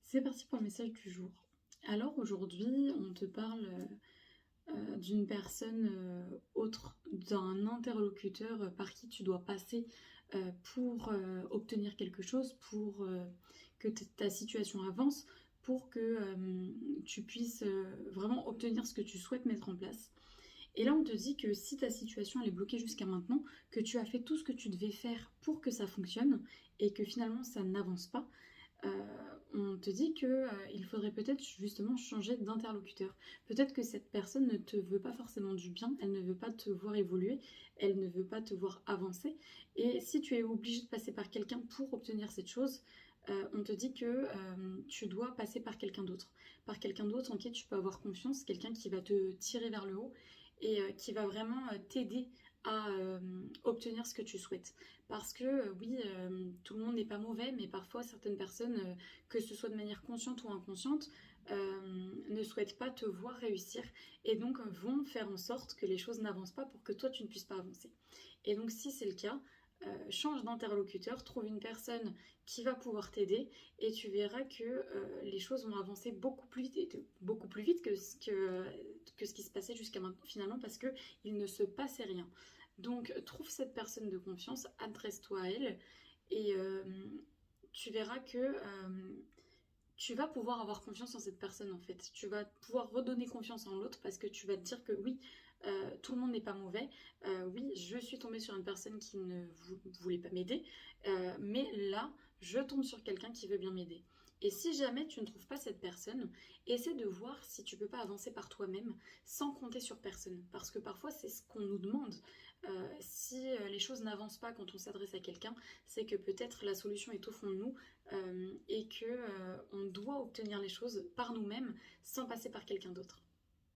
C'est parti pour le message du jour. Alors aujourd'hui, on te parle d'une personne autre, d'un interlocuteur par qui tu dois passer pour obtenir quelque chose, pour que ta situation avance, pour que tu puisses vraiment obtenir ce que tu souhaites mettre en place. Et là, on te dit que si ta situation elle est bloquée jusqu'à maintenant, que tu as fait tout ce que tu devais faire pour que ça fonctionne et que finalement ça n'avance pas, on te dit que il faudrait peut-être justement changer d'interlocuteur. Peut-être que cette personne ne te veut pas forcément du bien, elle ne veut pas te voir évoluer, elle ne veut pas te voir avancer. Et si tu es obligé de passer par quelqu'un pour obtenir cette chose, on te dit que tu dois passer par quelqu'un d'autre en qui tu peux avoir confiance, quelqu'un qui va te tirer vers le haut et qui va vraiment t'aider à obtenir ce que tu souhaites. Parce que oui, tout le monde n'est pas mauvais, mais parfois certaines personnes, que ce soit de manière consciente ou inconsciente, ne souhaitent pas te voir réussir et donc vont faire en sorte que les choses n'avancent pas pour que toi tu ne puisses pas avancer. Et donc si c'est le cas, change d'interlocuteur, trouve une personne qui va pouvoir t'aider et tu verras que les choses vont avancer beaucoup plus vite que ce qui se passait jusqu'à maintenant finalement parce que il ne se passait rien. Donc trouve cette personne de confiance, adresse-toi à elle et tu verras que tu vas pouvoir avoir confiance en cette personne en fait. Tu vas pouvoir redonner confiance en l'autre parce que tu vas te dire que oui, tout le monde n'est pas mauvais. Oui, je suis tombée sur une personne qui ne voulait pas m'aider, mais là, je tombe sur quelqu'un qui veut bien m'aider. Et si jamais tu ne trouves pas cette personne, essaie de voir si tu peux pas avancer par toi-même sans compter sur personne. Parce que parfois c'est ce qu'on nous demande. Si les choses n'avancent pas quand on s'adresse à quelqu'un, c'est que peut-être la solution est au fond de nous et que on doit obtenir les choses par nous-mêmes sans passer par quelqu'un d'autre.